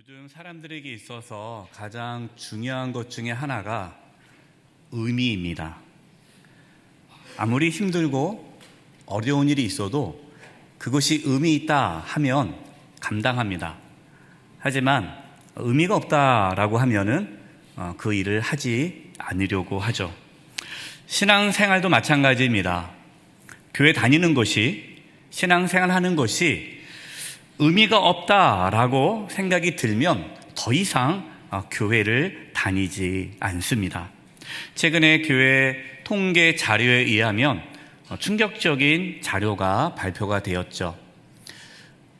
요즘 사람들에게 있어서 가장 중요한 것 중에 하나가 의미입니다. 아무리 힘들고 어려운 일이 있어도 그것이 의미 있다 하면 감당합니다. 하지만 의미가 없다라고 하면은 그 일을 하지 않으려고 하죠. 신앙생활도 마찬가지입니다. 교회 다니는 것이, 신앙생활하는 것이 의미가 없다라고 생각이 들면 더 이상 교회를 다니지 않습니다. 최근에 교회 통계 자료에 의하면 충격적인 자료가 발표가 되었죠.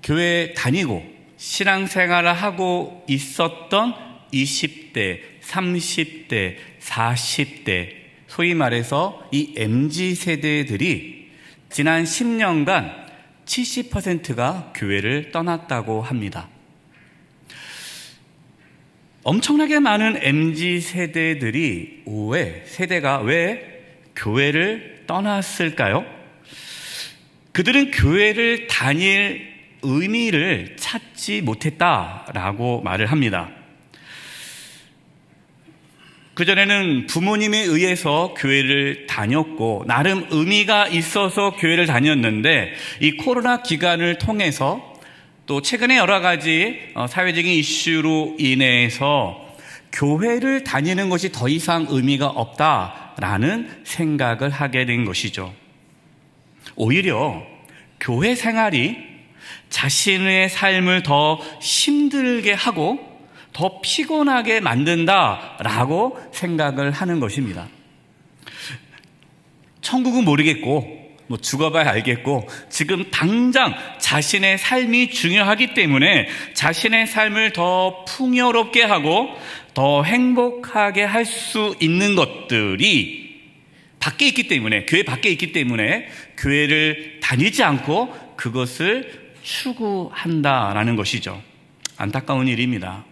교회 다니고 신앙생활을 하고 있었던 20대, 30대, 40대, 소위 말해서 이 MZ세대들이 지난 10년간 70%가 교회를 떠났다고 합니다. 엄청나게 많은 MZ세대들이 세대가 왜 교회를 떠났을까요? 그들은 교회를 다닐 의미를 찾지 못했다라고 말을 합니다. 그전에는 부모님에 의해서 교회를 다녔고 나름 의미가 있어서 교회를 다녔는데 이 코로나 기간을 통해서 또 최근에 여러 가지 사회적인 이슈로 인해서 교회를 다니는 것이 더 이상 의미가 없다라는 생각을 하게 된 것이죠. 오히려 교회 생활이 자신의 삶을 더 힘들게 하고 더 피곤하게 만든다라고 생각을 하는 것입니다. 천국은 모르겠고 죽어봐야 알겠고 지금 당장 자신의 삶이 중요하기 때문에 자신의 삶을 더 풍요롭게 하고 더 행복하게 할 수 있는 것들이 밖에 있기 때문에, 교회 밖에 있기 때문에 교회를 다니지 않고 그것을 추구한다라는 것이죠. 안타까운 일입니다.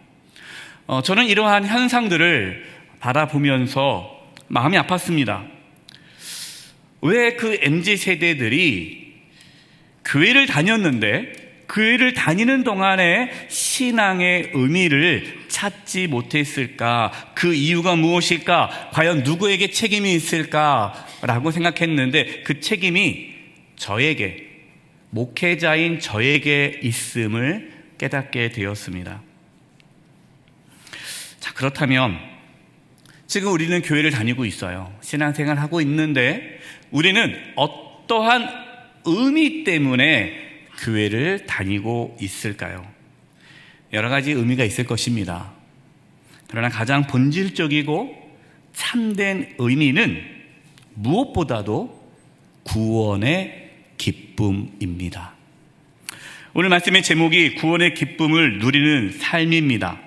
저는 이러한 현상들을 바라보면서 마음이 아팠습니다. 왜 그 MZ세대들이 교회를 다녔는데 교회를 다니는 동안에 신앙의 의미를 찾지 못했을까? 그 이유가 무엇일까? 과연 누구에게 책임이 있을까라고 생각했는데 그 책임이 저에게, 목회자인 저에게 있음을 깨닫게 되었습니다. 자, 그렇다면 지금 우리는 교회를 다니고 있어요. 신앙생활 하고 있는데 우리는 어떠한 의미 때문에 교회를 다니고 있을까요? 여러 가지 의미가 있을 것입니다. 그러나 가장 본질적이고 참된 의미는 무엇보다도 구원의 기쁨입니다. 오늘 말씀의 제목이 구원의 기쁨을 누리는 삶입니다.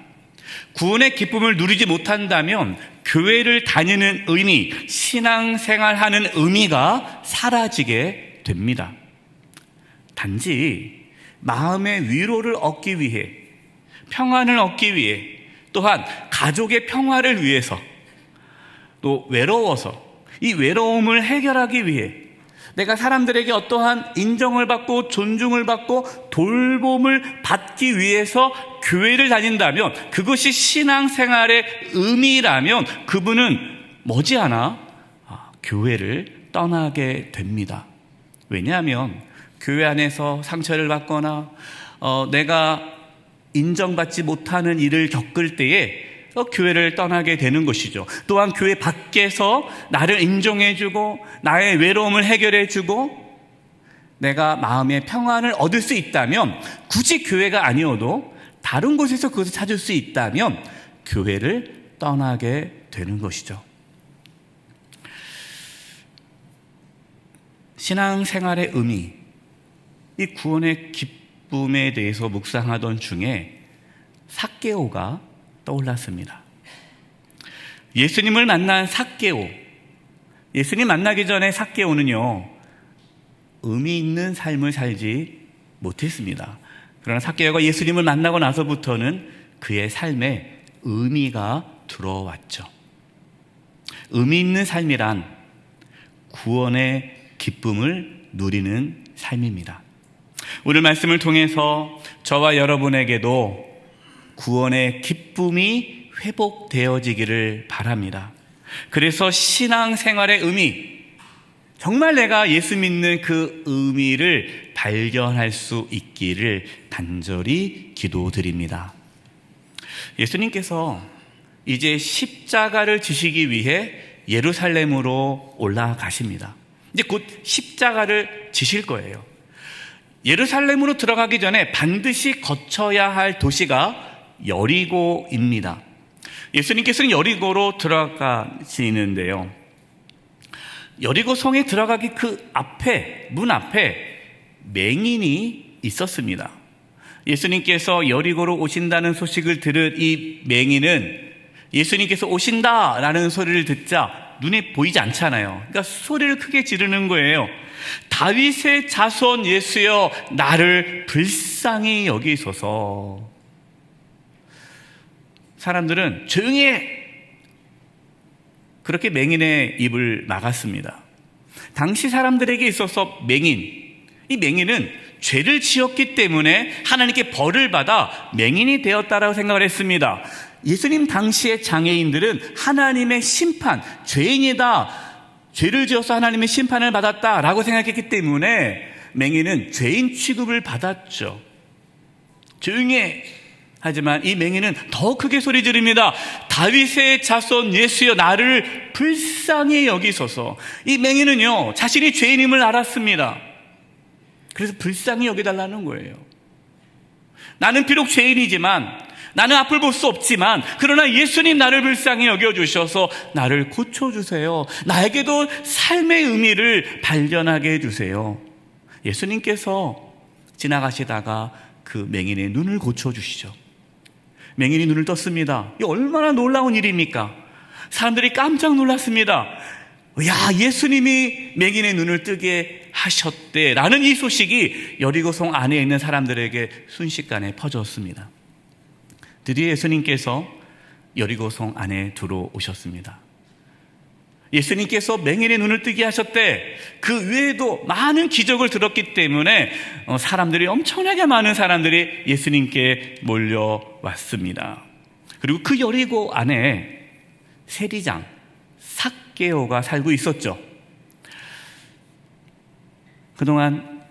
구원의 기쁨을 누리지 못한다면 교회를 다니는 의미, 신앙생활하는 의미가 사라지게 됩니다. 단지 마음의 위로를 얻기 위해, 평안을 얻기 위해, 또한 가족의 평화를 위해서, 또 외로워서 이 외로움을 해결하기 위해 내가 사람들에게 어떠한 인정을 받고 존중을 받고 돌봄을 받기 위해서 교회를 다닌다면, 그것이 신앙생활의 의미라면 그분은 머지않아 교회를 떠나게 됩니다. 왜냐하면 교회 안에서 상처를 받거나 내가 인정받지 못하는 일을 겪을 때에 교회를 떠나게 되는 것이죠. 또한 교회 밖에서 나를 인정해주고 나의 외로움을 해결해주고 내가 마음의 평안을 얻을 수 있다면, 굳이 교회가 아니어도 다른 곳에서 그것을 찾을 수 있다면 교회를 떠나게 되는 것이죠. 신앙생활의 의미, 이 구원의 기쁨에 대해서 묵상하던 중에 삭개오가 떠올랐습니다. 예수님을 만난 삭개오, 예수님 만나기 전에 삭개오는요 의미 있는 삶을 살지 못했습니다. 그러나 삭개오가 예수님을 만나고 나서부터는 그의 삶에 의미가 들어왔죠. 의미 있는 삶이란 구원의 기쁨을 누리는 삶입니다. 오늘 말씀을 통해서 저와 여러분에게도 구원의 기쁨이 회복되어지기를 바랍니다. 그래서 신앙생활의 의미, 정말 내가 예수 믿는 그 의미를 발견할 수 있기를 간절히 기도드립니다. 예수님께서 이제 십자가를 지시기 위해 예루살렘으로 올라가십니다. 이제 곧 십자가를 지실 거예요. 예루살렘으로 들어가기 전에 반드시 거쳐야 할 도시가 여리고입니다. 예수님께서는 여리고로 들어가시는데요. 여리고 성에 들어가기 그 앞에, 문 앞에 맹인이 있었습니다. 예수님께서 여리고로 오신다는 소식을 들은 이 맹인은 예수님께서 오신다라는 소리를 듣자 눈에 보이지 않잖아요. 그러니까 소리를 크게 지르는 거예요. 다윗의 자손 예수여, 나를 불쌍히 여기소서. 사람들은 조용히 해! 그렇게 맹인의 입을 막았습니다. 당시 사람들에게 있어서 이 맹인은 죄를 지었기 때문에 하나님께 벌을 받아 맹인이 되었다라고 생각을 했습니다. 예수님 당시의 장애인들은 하나님의 심판, 죄인이다, 죄를 지어서 하나님의 심판을 받았다라고 생각했기 때문에 맹인은 죄인 취급을 받았죠. 조용히 해! 하지만 이 맹인은 더 크게 소리 지릅니다. 다윗의 자손 예수여, 나를 불쌍히 여기소서. 이 맹인은요, 자신이 죄인임을 알았습니다. 그래서 불쌍히 여겨달라는 거예요. 나는 비록 죄인이지만, 나는 앞을 볼 수 없지만, 그러나 예수님 나를 불쌍히 여겨주셔서 나를 고쳐주세요. 나에게도 삶의 의미를 발견하게 해주세요. 예수님께서 지나가시다가 그 맹인의 눈을 고쳐주시죠. 맹인이 눈을 떴습니다. 이 얼마나 놀라운 일입니까? 사람들이 깜짝 놀랐습니다. 야, 예수님이 맹인의 눈을 뜨게 하셨대 라는 이 소식이 여리고성 안에 있는 사람들에게 순식간에 퍼졌습니다. 드디어 예수님께서 여리고성 안에 들어오셨습니다. 예수님께서 맹인의 눈을 뜨게 하셨대. 그 외에도 많은 기적을 들었기 때문에 사람들이, 엄청나게 많은 사람들이 예수님께 몰려왔습니다. 그리고 그 여리고 안에 세리장 삭개오가 살고 있었죠. 그동안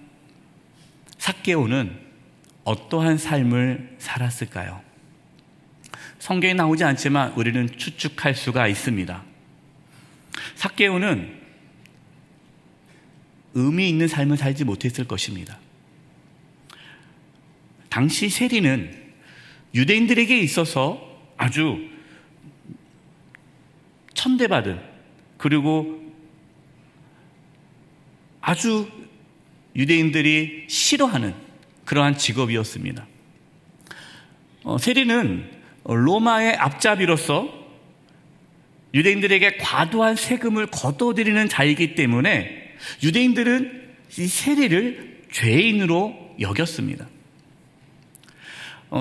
삭개오는 어떠한 삶을 살았을까요? 성경에 나오지 않지만 우리는 추측할 수가 있습니다. 삭개오는 의미 있는 삶을 살지 못했을 것입니다. 당시 세리는 유대인들에게 있어서 아주 천대받은, 그리고 아주 유대인들이 싫어하는 그러한 직업이었습니다. 세리는 로마의 앞잡이로서 유대인들에게 과도한 세금을 걷어들이는 자이기 때문에 유대인들은 이 세리를 죄인으로 여겼습니다.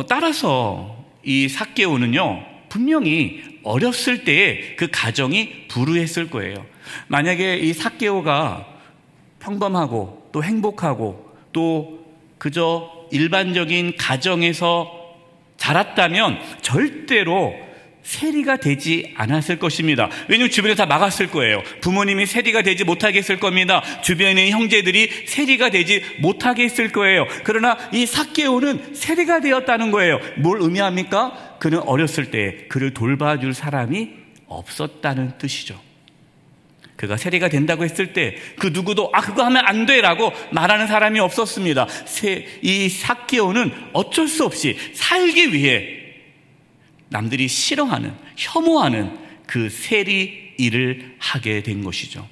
따라서 이 삭개오는요, 분명히 어렸을 때에 그 가정이 불우했을 거예요. 만약에 이 삭개오가 평범하고 또 행복하고 또 그저 일반적인 가정에서 자랐다면 절대로 세리가 되지 않았을 것입니다. 왜냐하면 주변에 다 막았을 거예요. 부모님이 세리가 되지 못하게 했을 겁니다. 주변의 형제들이 세리가 되지 못하게 했을 거예요. 그러나 이 삭개오는 세리가 되었다는 거예요. 뭘 의미합니까? 그는 어렸을 때 그를 돌봐줄 사람이 없었다는 뜻이죠. 그가 세리가 된다고 했을 때 그 누구도 그거 하면 안 돼 라고 말하는 사람이 없었습니다. 이 삭개오는 어쩔 수 없이 살기 위해 남들이 싫어하는, 혐오하는 그 세리 일을 하게 된 것이죠.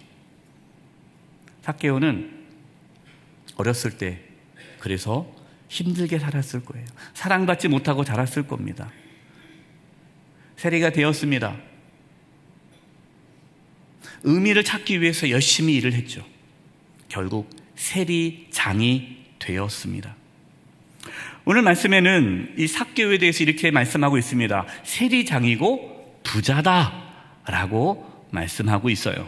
삭개오는 어렸을 때 그래서 힘들게 살았을 거예요. 사랑받지 못하고 자랐을 겁니다. 세리가 되었습니다. 의미를 찾기 위해서 열심히 일을 했죠. 결국 세리장이 되었습니다. 오늘 말씀에는 이 삭개오에 대해서 이렇게 말씀하고 있습니다. 세리장이고 부자다라고 말씀하고 있어요.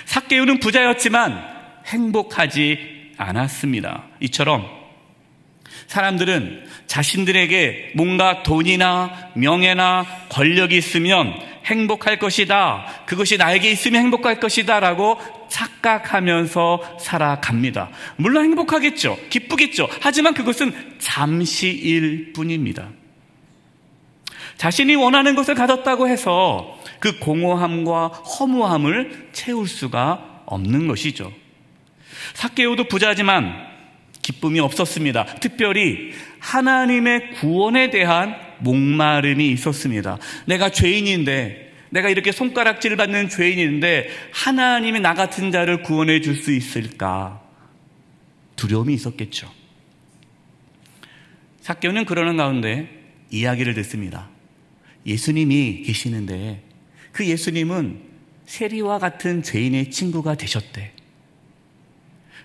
삭개오는 부자였지만 행복하지 않았습니다. 이처럼 사람들은 자신들에게 뭔가 돈이나 명예나 권력이 있으면 행복할 것이다. 그것이 나에게 있으면 행복할 것이다. 라고 착각하면서 살아갑니다. 물론 행복하겠죠. 기쁘겠죠. 하지만 그것은 잠시일 뿐입니다. 자신이 원하는 것을 가졌다고 해서 그 공허함과 허무함을 채울 수가 없는 것이죠. 삭개오도 부자지만 기쁨이 없었습니다. 특별히 하나님의 구원에 대한 목마름이 있었습니다. 내가 죄인인데, 내가 이렇게 손가락질 받는 죄인인데 하나님이 나 같은 자를 구원해 줄 수 있을까? 두려움이 있었겠죠. 삭개오는 그러는 가운데 이야기를 듣습니다. 예수님이 계시는데 그 예수님은 세리와 같은 죄인의 친구가 되셨대.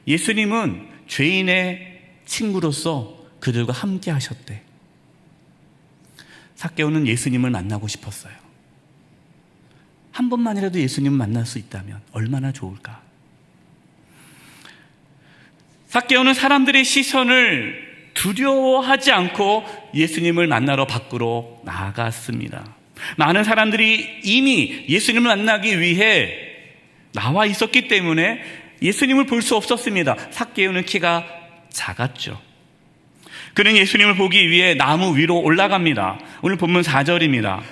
예수님은 죄인의 친구로서 그들과 함께 하셨대. 삭개오는 예수님을 만나고 싶었어요. 한 번만이라도 예수님을 만날 수 있다면 얼마나 좋을까. 삭개오는 사람들의 시선을 두려워하지 않고 예수님을 만나러 밖으로 나갔습니다. 많은 사람들이 이미 예수님을 만나기 위해 나와 있었기 때문에 예수님을 볼 수 없었습니다. 삭개오는 키가 작았죠. 그는 예수님을 보기 위해 나무 위로 올라갑니다. 오늘 본문 4절입니다.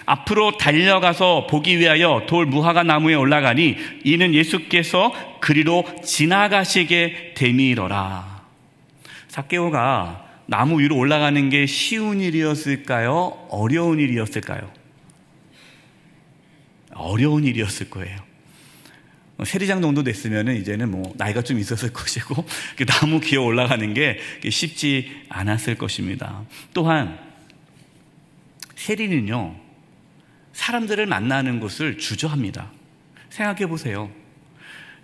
앞으로 달려가서 보기 위하여 돌 무화과 나무에 올라가니 이는 예수께서 그리로 지나가시게 됨이러라. 삭개오가 나무 위로 올라가는 게 쉬운 일이었을까요? 어려운 일이었을까요? 어려운 일이었을 거예요. 세리장 정도 됐으면 이제는 나이가 좀 있었을 것이고 나무 기어 올라가는 게 쉽지 않았을 것입니다. 또한 세리는요, 사람들을 만나는 것을 주저합니다. 생각해 보세요.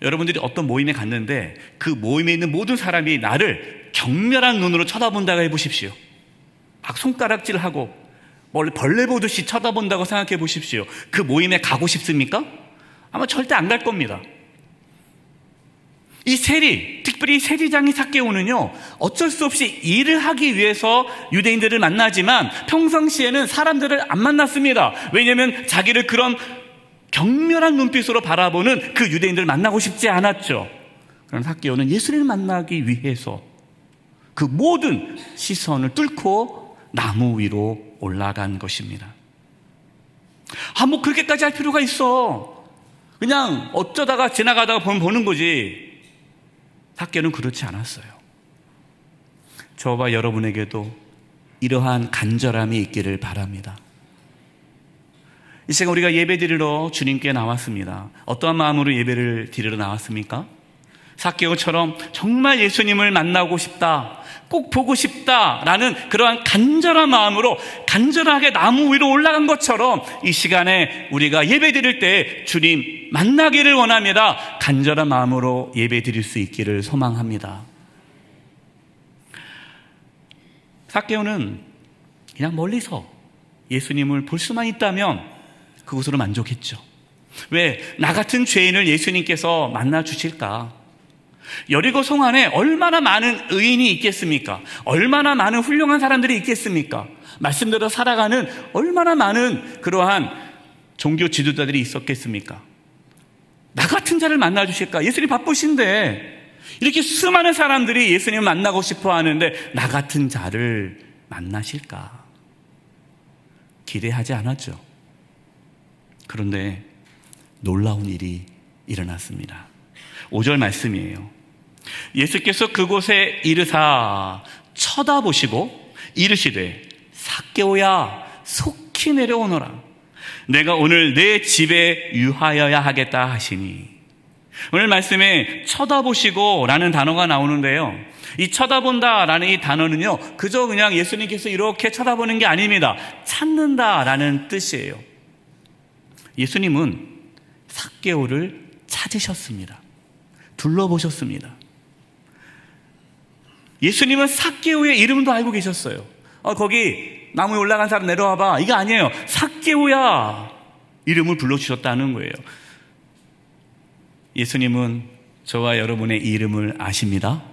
여러분들이 어떤 모임에 갔는데 그 모임에 있는 모든 사람이 나를 경멸한 눈으로 쳐다본다고 해보십시오. 막 손가락질하고 벌레 보듯이 쳐다본다고 생각해 보십시오. 그 모임에 가고 싶습니까? 아마 절대 안 갈 겁니다. 이 세리, 특별히 세리장이 삭개오는요, 어쩔 수 없이 일을 하기 위해서 유대인들을 만나지만 평상시에는 사람들을 안 만났습니다. 왜냐하면 자기를 그런 경멸한 눈빛으로 바라보는 그 유대인들을 만나고 싶지 않았죠. 그러나 삭개오는 예수님을 만나기 위해서 그 모든 시선을 뚫고 나무 위로 올라간 것입니다. 그렇게까지 할 필요가 있어. 그냥 어쩌다가 지나가다가 보는 거지. 삭개오는 그렇지 않았어요. 저와 여러분에게도 이러한 간절함이 있기를 바랍니다. 이 시간 우리가 예배 드리러 주님께 나왔습니다. 어떠한 마음으로 예배를 드리러 나왔습니까? 삭개오처럼 정말 예수님을 만나고 싶다, 꼭 보고 싶다라는 그러한 간절한 마음으로 간절하게 나무 위로 올라간 것처럼 이 시간에 우리가 예배 드릴 때 주님 만나기를 원합니다. 간절한 마음으로 예배 드릴 수 있기를 소망합니다. 삭개오는 그냥 멀리서 예수님을 볼 수만 있다면 그것으로 만족했죠. 왜? 나 같은 죄인을 예수님께서 만나 주실까? 여리고 성 안에 얼마나 많은 의인이 있겠습니까? 얼마나 많은 훌륭한 사람들이 있겠습니까? 말씀대로 살아가는 얼마나 많은 그러한 종교 지도자들이 있었겠습니까? 나 같은 자를 만나 주실까? 예수님 바쁘신데 이렇게 수많은 사람들이 예수님을 만나고 싶어 하는데 나 같은 자를 만나실까? 기대하지 않았죠. 그런데 놀라운 일이 일어났습니다. 5절 말씀이에요. 예수께서 그곳에 이르사 쳐다보시고 이르시되 삭개오야 속히 내려오너라. 내가 오늘 내 집에 유하여야 하겠다 하시니. 오늘 말씀에 쳐다보시고 라는 단어가 나오는데요, 이 쳐다본다 라는 이 단어는요, 그저 그냥 예수님께서 이렇게 쳐다보는 게 아닙니다. 찾는다 라는 뜻이에요. 예수님은 삭개오를 찾으셨습니다. 둘러보셨습니다. 예수님은 삭개오의 이름도 알고 계셨어요. 거기 나무에 올라간 사람 내려와봐. 이게 아니에요. 삭개오야 이름을 불러주셨다는 거예요. 예수님은 저와 여러분의 이름을 아십니다.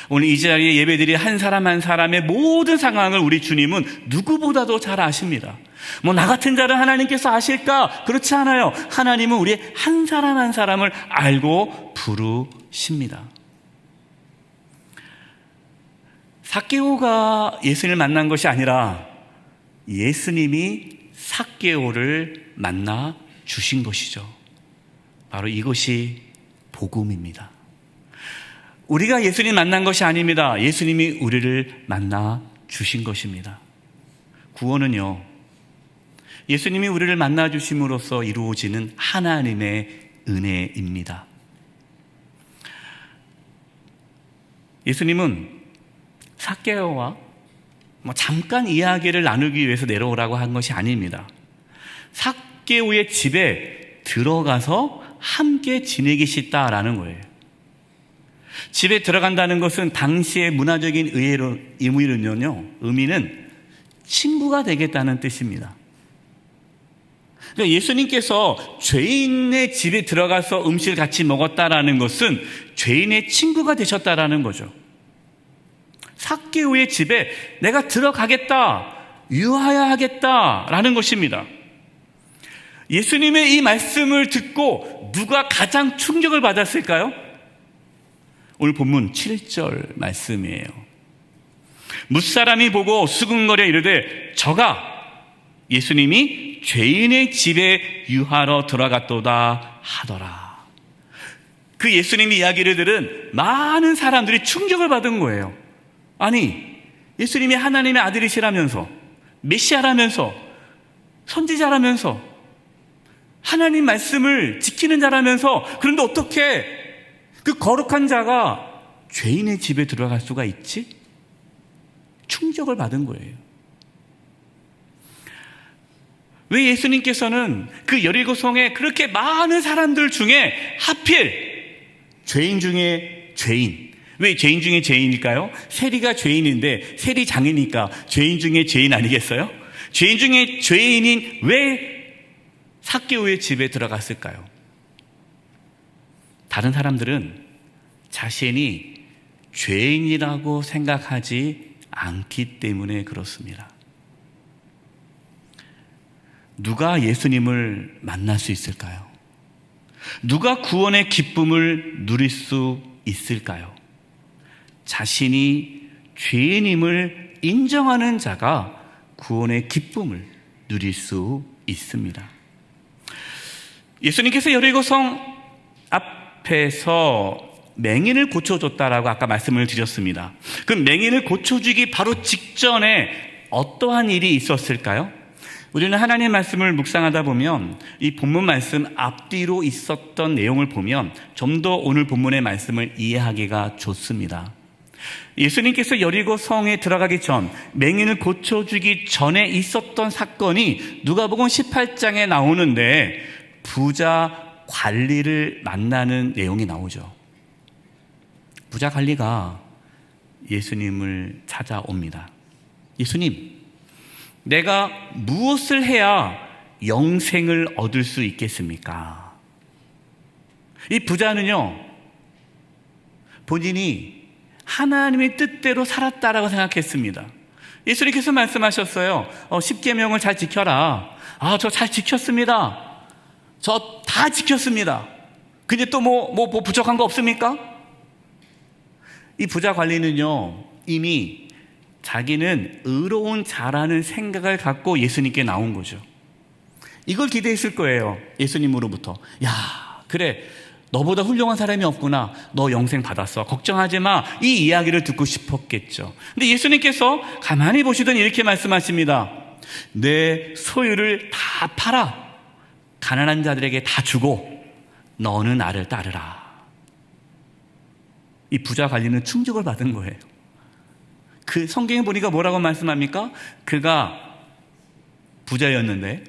오늘 이 자리에 예배드린 한 사람 한 사람의 모든 상황을 우리 주님은 누구보다도 잘 아십니다. 나 같은 자를 하나님께서 아실까? 그렇지 않아요. 하나님은 우리 한 사람 한 사람을 알고 부르십니다. 삭개오가 예수님을 만난 것이 아니라 예수님이 삭개오를 만나 주신 것이죠. 바로 이것이 복음입니다. 우리가 예수님 만난 것이 아닙니다. 예수님이 우리를 만나 주신 것입니다. 구원은요, 예수님이 우리를 만나 주심으로써 이루어지는 하나님의 은혜입니다. 예수님은 삭개오와 잠깐 이야기를 나누기 위해서 내려오라고 한 것이 아닙니다. 삭개오의 집에 들어가서 함께 지내기 싶다라는 거예요. 집에 들어간다는 것은 당시의 문화적인 의미는 친구가 되겠다는 뜻입니다. 그러니까 예수님께서 죄인의 집에 들어가서 음식을 같이 먹었다라는 것은 죄인의 친구가 되셨다라는 거죠. 삭개오의 집에 내가 들어가겠다, 유하야하겠다라는 것입니다. 예수님의 이 말씀을 듣고 누가 가장 충격을 받았을까요? 오늘 본문 7절 말씀이에요. 뭇사람이 보고 수근거려 이르되 저가 예수님이 죄인의 집에 유하러 들어갔도다 하더라. 그 예수님의 이야기를 들은 많은 사람들이 충격을 받은 거예요. 아니, 예수님이 하나님의 아들이시라면서, 메시아라면서, 선지자라면서, 하나님 말씀을 지키는 자라면서, 그런데 어떻게 그 거룩한 자가 죄인의 집에 들어갈 수가 있지? 충격을 받은 거예요. 왜 예수님께서는 그 여리고성에 그렇게 많은 사람들 중에 하필 죄인 중에 죄인, 왜 죄인 중에 죄인일까요? 세리가 죄인인데 세리 장이니까 죄인 중에 죄인 아니겠어요? 죄인 중에 죄인인 왜 삭개오의 집에 들어갔을까요? 다른 사람들은 자신이 죄인이라고 생각하지 않기 때문에 그렇습니다. 누가 예수님을 만날 수 있을까요? 누가 구원의 기쁨을 누릴 수 있을까요? 자신이 죄인임을 인정하는 자가 구원의 기쁨을 누릴 수 있습니다. 예수님께서 여리고성 앞에서 맹인을 고쳐줬다라고 아까 말씀을 드렸습니다. 그 맹인을 고쳐주기 바로 직전에 어떠한 일이 있었을까요? 우리는 하나님의 말씀을 묵상하다 보면 이 본문 말씀 앞뒤로 있었던 내용을 보면 좀 더 오늘 본문의 말씀을 이해하기가 좋습니다. 예수님께서 여리고 성에 들어가기 전, 맹인을 고쳐주기 전에 있었던 사건이 누가복음 18장에 나오는데 부자 관리를 만나는 내용이 나오죠. 부자 관리가 예수님을 찾아옵니다. 예수님, 내가 무엇을 해야 영생을 얻을 수 있겠습니까? 이 부자는요, 본인이 하나님의 뜻대로 살았다라고 생각했습니다. 예수님께서 말씀하셨어요. 10계명을 잘 지켜라. 저 잘 지켰습니다. 저 다 지켰습니다. 근데 또 뭐 부족한 거 없습니까? 이 부자 관리는요, 이미 자기는 의로운 자라는 생각을 갖고 예수님께 나온 거죠. 이걸 기대했을 거예요. 예수님으로부터. 야, 그래, 너보다 훌륭한 사람이 없구나. 너 영생 받았어. 걱정하지 마. 이 이야기를 듣고 싶었겠죠. 근데 예수님께서 가만히 보시더니 이렇게 말씀하십니다. 내 소유를 다 팔아. 가난한 자들에게 다 주고 너는 나를 따르라. 이 부자 관리는 충격을 받은 거예요. 그 성경에 보니까 뭐라고 말씀합니까? 그가 부자였는데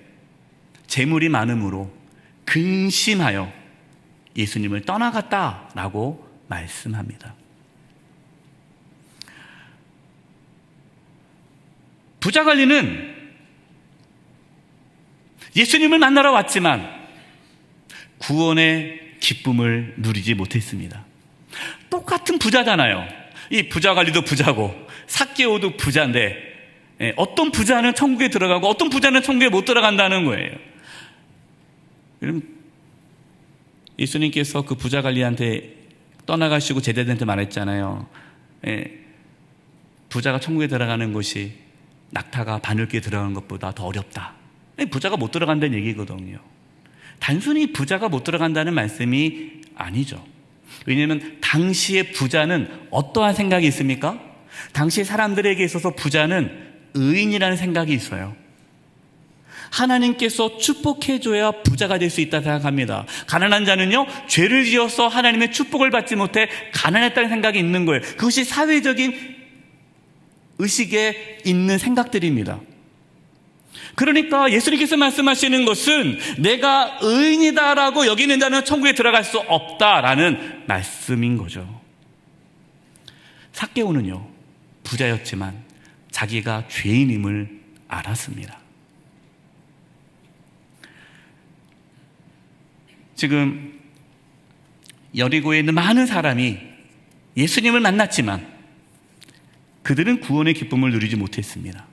재물이 많음으로 근심하여 예수님을 떠나갔다라고 말씀합니다. 부자 관리는 예수님을 만나러 왔지만 구원의 기쁨을 누리지 못했습니다. 똑같은 부자잖아요. 이 부자 관리도 부자고 삭개오도 부자인데 어떤 부자는 천국에 들어가고 어떤 부자는 천국에 못 들어간다는 거예요. 그럼 예수님께서 그 부자 관리한테 떠나가시고 제자들한테 말했잖아요. 부자가 천국에 들어가는 것이 낙타가 바늘귀에 들어가는 것보다 더 어렵다. 부자가 못 들어간다는 얘기거든요. 단순히 부자가 못 들어간다는 말씀이 아니죠. 왜냐하면 당시의 부자는 어떠한 생각이 있습니까? 당시 사람들에게 있어서 부자는 의인이라는 생각이 있어요. 하나님께서 축복해줘야 부자가 될 수 있다 생각합니다. 가난한 자는요, 죄를 지어서 하나님의 축복을 받지 못해 가난했다는 생각이 있는 거예요. 그것이 사회적인 의식에 있는 생각들입니다. 그러니까 예수님께서 말씀하시는 것은 내가 의인이다라고 여기는 자는 천국에 들어갈 수 없다라는 말씀인 거죠. 삭개오는요, 부자였지만 자기가 죄인임을 알았습니다. 지금 여리고에 있는 많은 사람이 예수님을 만났지만 그들은 구원의 기쁨을 누리지 못했습니다.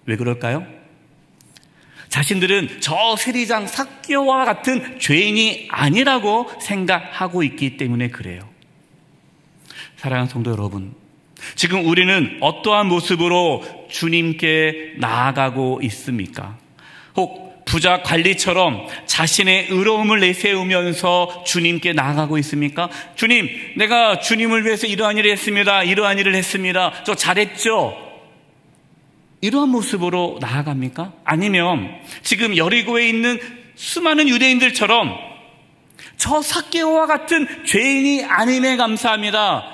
왜 그럴까요? 자신들은 저 세리장 삭개오와 같은 죄인이 아니라고 생각하고 있기 때문에 그래요. 사랑하는 성도 여러분, 지금 우리는 어떠한 모습으로 주님께 나아가고 있습니까? 혹 부자 관리처럼 자신의 의로움을 내세우면서 주님께 나아가고 있습니까? 주님, 내가 주님을 위해서 이러한 일을 했습니다. 이러한 일을 했습니다. 저 잘했죠? 이러한 모습으로 나아갑니까? 아니면 지금 여리고에 있는 수많은 유대인들처럼 저 삭개오와 같은 죄인이 아님에 감사합니다.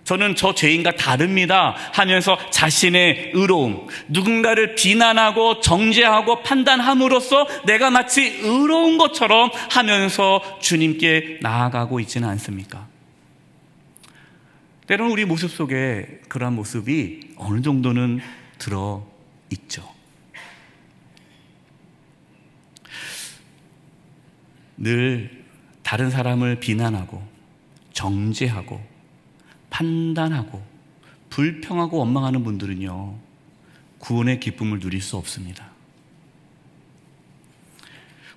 저는 저 죄인과 다릅니다 하면서 자신의 의로움, 누군가를 비난하고 정죄하고 판단함으로써 내가 마치 의로운 것처럼 하면서 주님께 나아가고 있지는 않습니까? 때로는 우리 모습 속에 그러한 모습이 어느 정도는 들어있죠. 늘 다른 사람을 비난하고 정죄하고 판단하고 불평하고 원망하는 분들은요, 구원의 기쁨을 누릴 수 없습니다.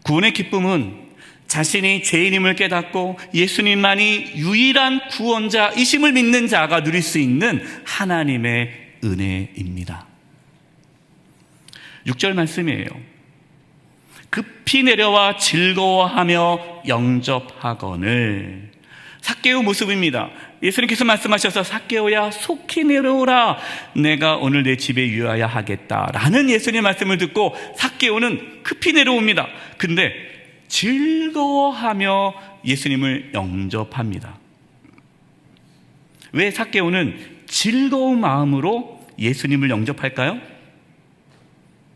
구원의 기쁨은 자신이 죄인임을 깨닫고 예수님만이 유일한 구원자이심을 믿는 자가 누릴 수 있는 하나님의 은혜입니다. 6절 말씀이에요. 급히 내려와 즐거워하며 영접하거늘. 삭개오 모습입니다. 예수님께서 말씀하셔서 삭개오야 속히 내려오라, 내가 오늘 내 집에 유하여 하겠다라는 예수님의 말씀을 듣고 삭개오는 급히 내려옵니다. 근데 즐거워하며 예수님을 영접합니다. 왜 삭개오는 즐거운 마음으로 예수님을 영접할까요?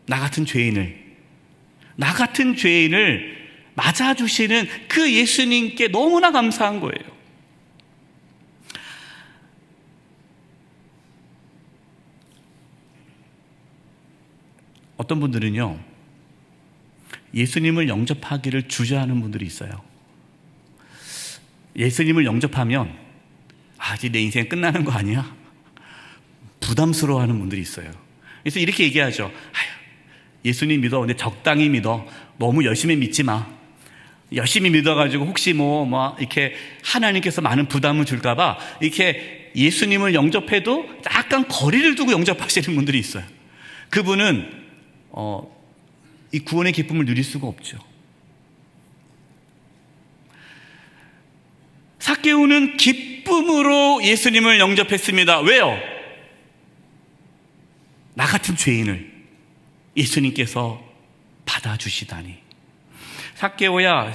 나 같은 죄인을 맞아주시는 그 예수님께 너무나 감사한 거예요. 어떤 분들은요, 예수님을 영접하기를 주저하는 분들이 있어요. 예수님을 영접하면 이제 내 인생 끝나는 거 아니야? 부담스러워하는 분들이 있어요. 그래서 이렇게 얘기하죠. 예수님 믿어. 근데 적당히 믿어. 너무 열심히 믿지 마. 열심히 믿어가지고 혹시 이렇게 하나님께서 많은 부담을 줄까봐 이렇게 예수님을 영접해도 약간 거리를 두고 영접하시는 분들이 있어요. 그분은 이 구원의 기쁨을 누릴 수가 없죠. 삭개오는 기쁨으로 예수님을 영접했습니다. 왜요? 나 같은 죄인을 예수님께서 받아주시다니. 삭개오야,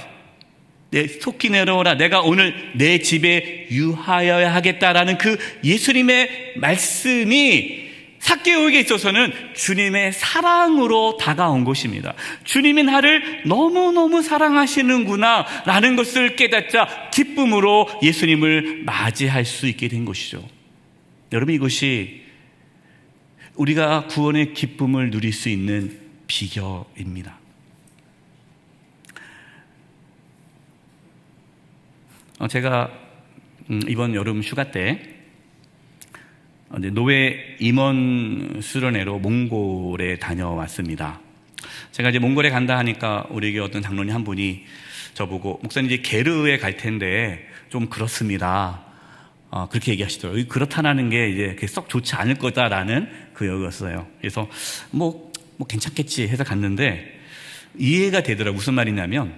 속히 내려오라, 내가 오늘 내 집에 유하여야 하겠다라는 그 예수님의 말씀이 삭개오에게 있어서는 주님의 사랑으로 다가온 것입니다. 주님이 나를 너무너무 사랑하시는구나 라는 것을 깨닫자 기쁨으로 예수님을 맞이할 수 있게 된 것이죠. 여러분, 이것이 우리가 구원의 기쁨을 누릴 수 있는 비결입니다. 제가 이번 여름 휴가 때 노예 임원 수련회로 몽골에 다녀왔습니다. 제가 이제 몽골에 간다 하니까 우리 어떤 장로님 한 분이 저보고 목사님 이제 게르에 갈 텐데 좀 그렇습니다. 그렇게 얘기하시더라고요. 그렇다는 게 이제 썩 좋지 않을 거다라는 그 여기였어요. 그래서 뭐 괜찮겠지 해서 갔는데 이해가 되더라고요. 무슨 말이냐면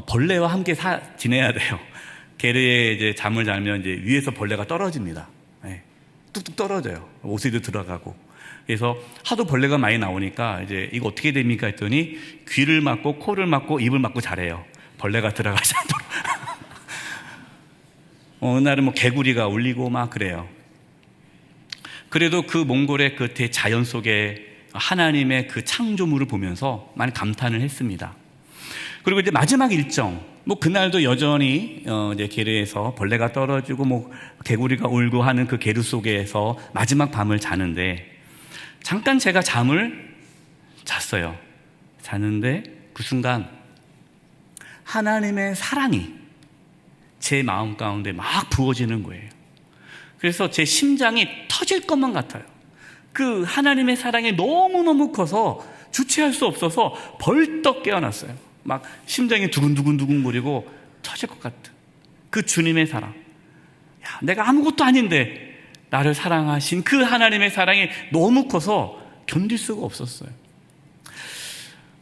벌레와 함께 지내야 돼요. 게르에 이제 잠을 자면 이제 위에서 벌레가 떨어집니다. 네. 뚝뚝 떨어져요. 옷에도 들어가고. 그래서 하도 벌레가 많이 나오니까 이제 이거 어떻게 됩니까 했더니 귀를 막고 코를 막고 입을 막고 자래요. 벌레가 들어가지 않도록. 어느 날은 개구리가 울리고 막 그래요. 그래도 그 몽골의 그 대자연 속에 하나님의 그 창조물을 보면서 많이 감탄을 했습니다. 그리고 이제 마지막 일정, 그날도 여전히 이제 게르에서 벌레가 떨어지고 개구리가 울고 하는 그 게르 속에서 마지막 밤을 자는데 잠깐 제가 잠을 잤어요. 자는데 그 순간 하나님의 사랑이 제 마음 가운데 막 부어지는 거예요. 그래서 제 심장이 터질 것만 같아요. 그 하나님의 사랑이 너무너무 커서 주체할 수 없어서 벌떡 깨어났어요. 막 심장이 두근두근거리고 터질 것 같은 그 주님의 사랑. 내가 아무것도 아닌데 나를 사랑하신 그 하나님의 사랑이 너무 커서 견딜 수가 없었어요.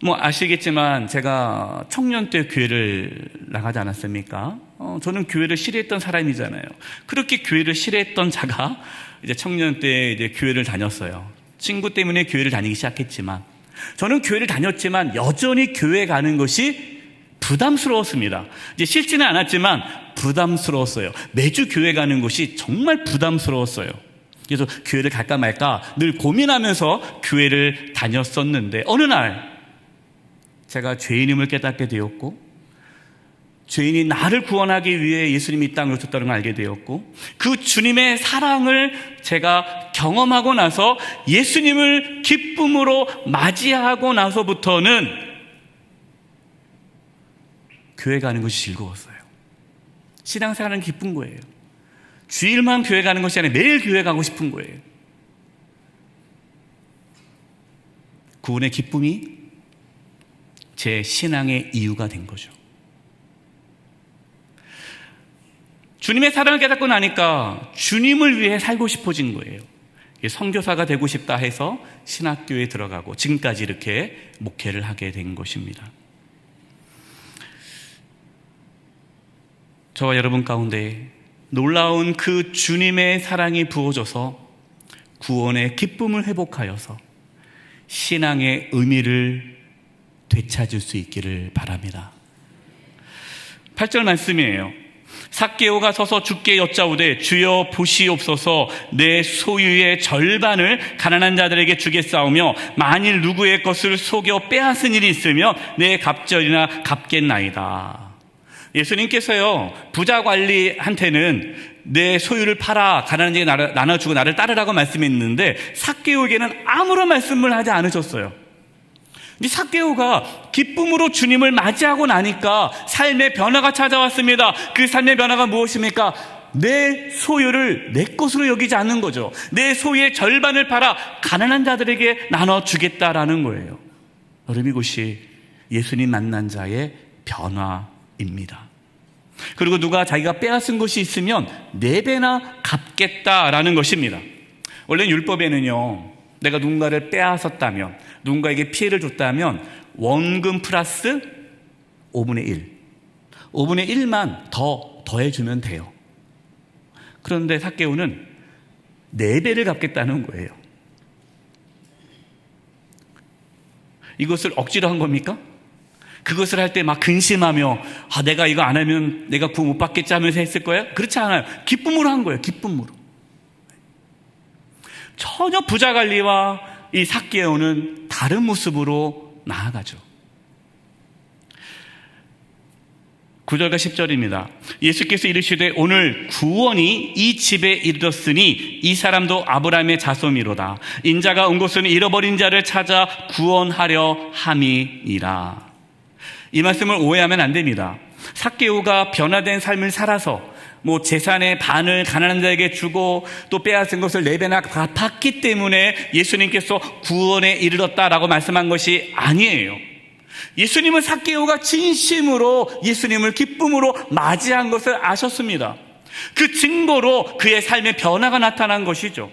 아시겠지만 제가 청년 때 교회를 나가지 않았습니까? 저는 교회를 싫어했던 사람이잖아요. 그렇게 교회를 싫어했던 자가 이제 청년 때 이제 교회를 다녔어요. 친구 때문에 교회를 다니기 시작했지만 저는 교회를 다녔지만 여전히 교회 가는 것이 부담스러웠습니다. 이제 싫지는 않았지만 부담스러웠어요. 매주 교회 가는 것이 정말 부담스러웠어요. 그래서 교회를 갈까 말까 늘 고민하면서 교회를 다녔었는데 어느 날 제가 죄인임을 깨닫게 되었고 죄인이 나를 구원하기 위해 예수님이 이 땅에 오셨다는 걸 알게 되었고 그 주님의 사랑을 제가 경험하고 나서 예수님을 기쁨으로 맞이하고 나서부터는 교회 가는 것이 즐거웠어요. 신앙생활은 기쁜 거예요. 주일만 교회 가는 것이 아니라 매일 교회 가고 싶은 거예요. 구원의 기쁨이 제 신앙의 이유가 된 거죠. 주님의 사랑을 깨닫고 나니까 주님을 위해 살고 싶어진 거예요. 선교사가 되고 싶다 해서 신학교에 들어가고 지금까지 이렇게 목회를 하게 된 것입니다. 저와 여러분 가운데 놀라운 그 주님의 사랑이 부어져서 구원의 기쁨을 회복하여서 신앙의 의미를 되찾을 수 있기를 바랍니다. 8절 말씀이에요. 삭개오가 서서 주께 여짜오되 주여 보시옵소서 내 소유의 절반을 가난한 자들에게 주겠사오며 만일 누구의 것을 속여 빼앗은 일이 있으면 내 갑절이나 갚겠나이다. 예수님께서요 부자 관리한테는 내 소유를 팔아 가난한 자에게 나눠주고 나를 따르라고 말씀했는데 삭개오에게는 아무런 말씀을 하지 않으셨어요. 이 삭개오가 기쁨으로 주님을 맞이하고 나니까 삶의 변화가 찾아왔습니다. 그 삶의 변화가 무엇입니까? 내 소유를 내 것으로 여기지 않는 거죠. 내 소유의 절반을 팔아 가난한 자들에게 나눠주겠다라는 거예요. 여러분 이것이 예수님 만난 자의 변화입니다. 그리고 누가 자기가 빼앗은 것이 있으면 4배나 갚겠다라는 것입니다. 원래 율법에는요 내가 누군가를 빼앗았다면 누군가에게 피해를 줬다면 원금 플러스 5분의 1 5분의 1만 더해주면 돼요. 그런데 삭개오는 4배를 갚겠다는 거예요. 이것을 억지로 한 겁니까? 그것을 할 때 막 근심하며 내가 이거 안 하면 내가 구원 못 받겠지 하면서 했을 거예요? 그렇지 않아요. 기쁨으로 한 거예요. 기쁨으로. 전혀 부자 관리와 이 삭개오는 다른 모습으로 나아가죠. 9절과 10절입니다. 예수께서 이르시되 오늘 구원이 이 집에 이르렀으니 이 사람도 아브라함의 자손이로다. 인자가 온 곳은 잃어버린 자를 찾아 구원하려 함이니라. 이 말씀을 오해하면 안 됩니다. 삭개오가 변화된 삶을 살아서 재산의 반을 가난한 자에게 주고 또 빼앗은 것을 4배나 갚았기 때문에 예수님께서 구원에 이르렀다라고 말씀한 것이 아니에요. 예수님은 삭개오가 진심으로 예수님을 기쁨으로 맞이한 것을 아셨습니다. 그 증거로 그의 삶의 변화가 나타난 것이죠.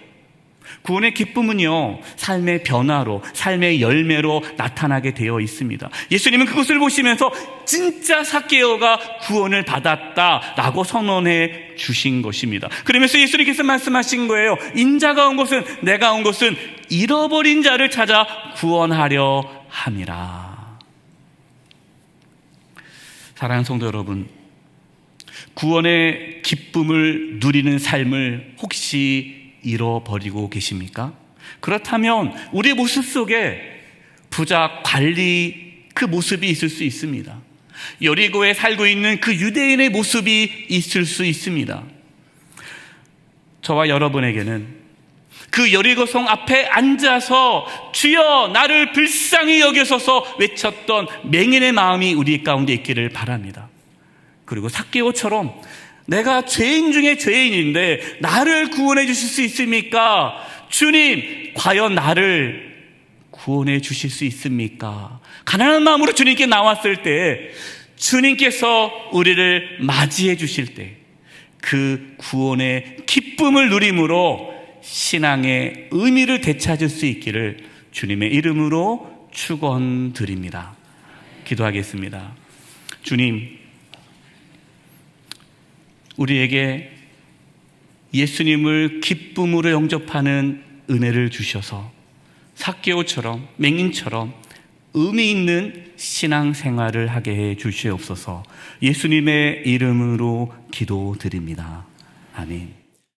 구원의 기쁨은요, 삶의 변화로, 삶의 열매로 나타나게 되어 있습니다. 예수님은 그것을 보시면서 진짜 삭개오가 구원을 받았다라고 선언해 주신 것입니다. 그러면서 예수님께서 말씀하신 거예요. 인자가 온 것은, 내가 온 것은 잃어버린 자를 찾아 구원하려 함이라. 사랑하는 성도 여러분, 구원의 기쁨을 누리는 삶을 혹시 잃어버리고 계십니까? 그렇다면 우리의 모습 속에 부자 관리 그 모습이 있을 수 있습니다. 여리고에 살고 있는 그 유대인의 모습이 있을 수 있습니다. 저와 여러분에게는 그 여리고성 앞에 앉아서 주여 나를 불쌍히 여기소서 외쳤던 맹인의 마음이 우리 가운데 있기를 바랍니다. 그리고 삭개오처럼 내가 죄인 중에 죄인인데 나를 구원해 주실 수 있습니까? 주님, 과연 나를 구원해 주실 수 있습니까? 가난한 마음으로 주님께 나왔을 때 주님께서 우리를 맞이해 주실 때 그 구원의 기쁨을 누림으로 신앙의 의미를 되찾을 수 있기를 주님의 이름으로 축원드립니다. 기도하겠습니다. 주님, 우리에게 예수님을 기쁨으로 영접하는 은혜를 주셔서 삭개오처럼 맹인처럼 의미 있는 신앙생활을 하게 해 주시옵소서. 예수님의 이름으로 기도드립니다. 아멘.